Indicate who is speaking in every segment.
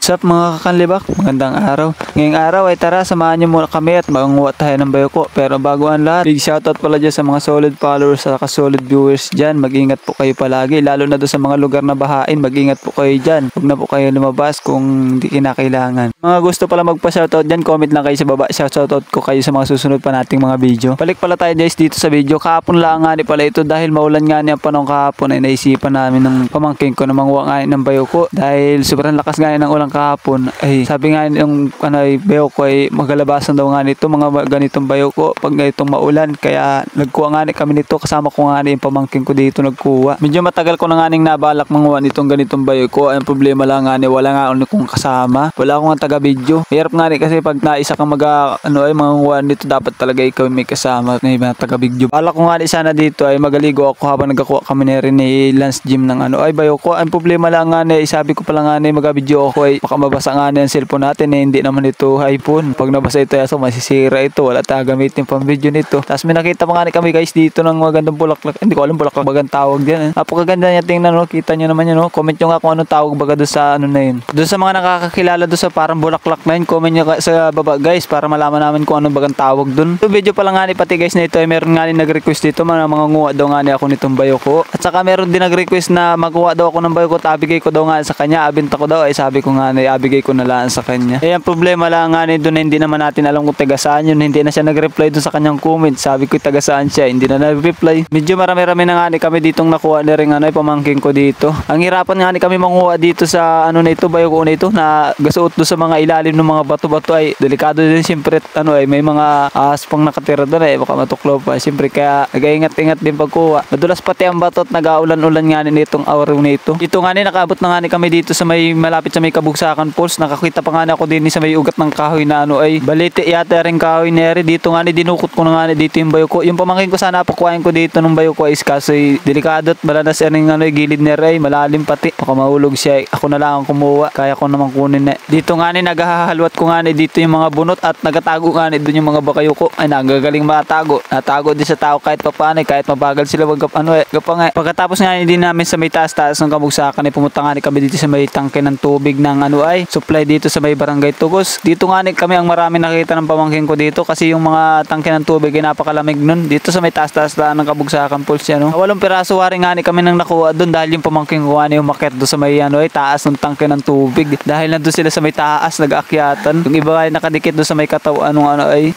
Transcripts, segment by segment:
Speaker 1: What's up mga kakanlibak? Magandang araw. Ngayong araw ay tara samahan niyo muna kami at mangunguha tayo ng bayoko. Pero bago ang lahat, big shoutout pala dyan sa mga solid followers at solid viewers dyan. Mag-ingat po kayo palagi, lalo na doon sa mga lugar na bahain. Mag-ingat po kayo dyan. Huwag na po kayo lumabas kung hindi kinakailangan. Mga gusto pala magpa-shoutout dyan, comment lang kayo sa baba. Shoutout ko kayo sa mga susunod pa nating mga video. Balik pala tayo guys dito sa video. Kahapon lang nga pala ito dahil maulan nga niya panong kahapon ay naisipan namin ng pamangkin ko na manguha nga ng bayoko. Dahil sobrang lakas nga ng ulang kahapon ay sabi nga yung bayoko ay magalabasan daw nga nito mga ganitong bayoko pag ganitong maulan, kaya nagkuha nga kami nito, kasama ko nga yung pamangkin ko dito nagkuha. Medyo matagal ko na nga nabalak manguha nitong ganitong bayoko. Ang problema lang nga wala nga akong kasama, wala akong taga video. Hirap nga kasi pag naisa kang manguha nito dapat talaga ikaw may kasama na yung taga video. Balak ko nga sana dito ay magaligo ako habang nagkakuha kami na rin ni Lance Gym ng bayoko. Ang problema lang nga sabi ko pala nga mag-video ako ay baka mabasa nga yung cellphone natin hindi naman ito iPhone. Pag nabasa ito so masisira ito, wala tayo gamitin pang video nito. Tapos may nakita pa nga kami guys dito ng magandang bulaklak, hindi ko alam bulaklak bagang tawag diyan. Napakaganda niya, tingnan kita nyo naman yun comment nyo nga kung anong tawag baga doon sa na yun. Doon sa mga nakakakilala doon sa parang bulaklak na yun, comment nyo sa baba guys para malaman namin kung anong bagang tawag doon. So video pala nga pati guys na ito ay meron nga nag-request dito mga nguha daw nga ako nitong bayoko. At saka meron din nag-request na magkuha daw ako ng bayoko, tabigay ko daw nga sa kanya, abinta ko daw ay sabi ko nga abigay ko na lang sa kanya. Ang problema lang nga doon na hindi naman natin alam kung taga saan yun, hindi na siya nag-reply doon sa kanyang comment. Sabi ko taga saan siya, hindi na nag-reply. Medyo marami-rami na nga kami ditong nakuha na rin pamangkin ko dito. Ang hirapan nga kami manguha dito sa na ito, bayoko na ito na gasuot doon sa mga ilalim ng mga bato-bato ay delikado din siyempre may mga aspang nakatira doon baka matuklaw pa siyempre, kaya nag-ingat-ingat din pagkuha. Madulas pati ang bato at nag-aulan-ulan nga nitong araw nito. Dito nga nakaabot na nga kami dito sa may malapit sa may Kabugsakan Falls. Nakakita pa nga ako din sa may ugat ng kahoy na ay balite yata rin kahoy nere. Dito nga dinukot ko na nga dito yung bayoko. Yung pamangkin ko sana pakuhain ko dito ng bayoko is kasi delikado at malanas rin gilid nere malalim pati. Baka mahulog siya. Ako na lang ang kumuha. Kaya ko naman kunin Dito nga naghahalwat ko nga dito yung mga bunot at nagatago nga doon yung mga bakayoko. Ay nagagaling matago. Natago din sa tao kahit papaano kahit mabagal sila gapangay. Pagkatapos nga din namin sa may taas-taas ng Kabugsakan pumunta nga kami dito sa may tangke ng tubig ng supply dito sa may barangay Tugos. Dito nga kami ang marami nakita ng pamangkin ko dito kasi yung mga tangke ng tubig ay napakalamig nun. Dito sa may taas-taas ng Kabugsakan Falls yan. 8 piraso waring nga kami nang nakuha doon dahil yung pamangkin ko umakyat doon sa may taas ng tangke ng tubig. Dahil nandun sila sa may taas nag-aakyatan. Yung iba ay nakadikit doon sa may katawan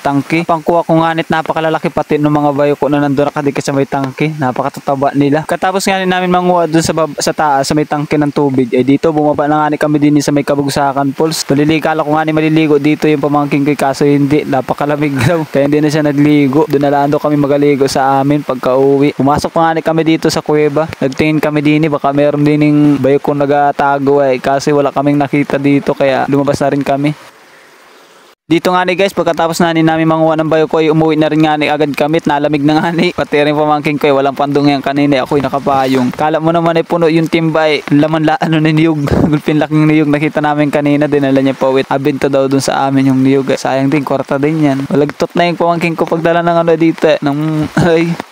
Speaker 1: tangke. Pangkuha ko nga napakalalaki pati ng mga bayoko na nandun nakadikit sa may tangke. Napakatataba nila. Katapos nga namin manguha doon sa taas sa may tangke ng tubig dito bumaba na nga kami din sa may Kabugsakan Falls. Kala ko nga maliligo dito yung pamangkin ko kaso hindi, napakalamig daw kaya hindi na siya nagligo. Doon na lang kami magaligo sa amin pagka uwi. Pumasok pa nga kami dito sa kuweba, nagtingin kami din baka meron din yung bayoko nagatago kasi wala kaming nakita dito kaya lumabas na rin kami. Dito nga guys, pagkatapos namin manguha ng bayoko ay umuwi na rin nga agad kami at nalamig na nga pati rin pamangkin ko walang pandong yan kanina ako'y nakapayong. Kala mo naman puno yung timba laman ng niyog. Gulpin laking niyog nakita namin kanina, dinala niya pa uwit. Abinto daw dun sa amin yung niyog. Sayang din, kwarta din yan. Malagtot na yung pamangkin ko pagdala ng dito ng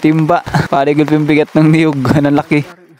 Speaker 1: timba. Pari gulpin bigat ng niyog, ng laki.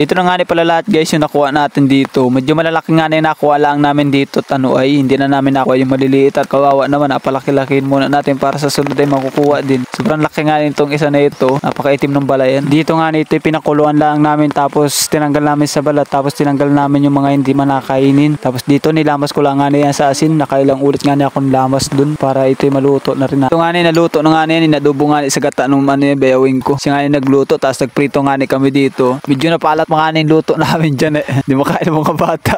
Speaker 1: Ito na nga pala lahat guys yung nakuha natin dito. Medyo malalaki nga nakuha lang namin dito at hindi na namin nakuha yung maliliit at kawawa naman. Napalaki-lakihin muna natin para sa sunod ay makukuha din. Sobrang laki nga itong isa na ito. Napakaitim ng balayan. Dito nga ito pinakuluan lang namin tapos tinanggal namin sa balat tapos tinanggal namin yung mga hindi manakainin. Tapos dito nilamas ko lang nga yan sa asin. Nakailang ulit nga ako nilamas dun para ito maluto na rin. Ito nga naluto na nga inadubo nga sa gata nung bayawing ko. Siya nga nagluto tapos nagprito nga kami dito. Medyo napalat mga luto namin dyan Di makain ng mga bata.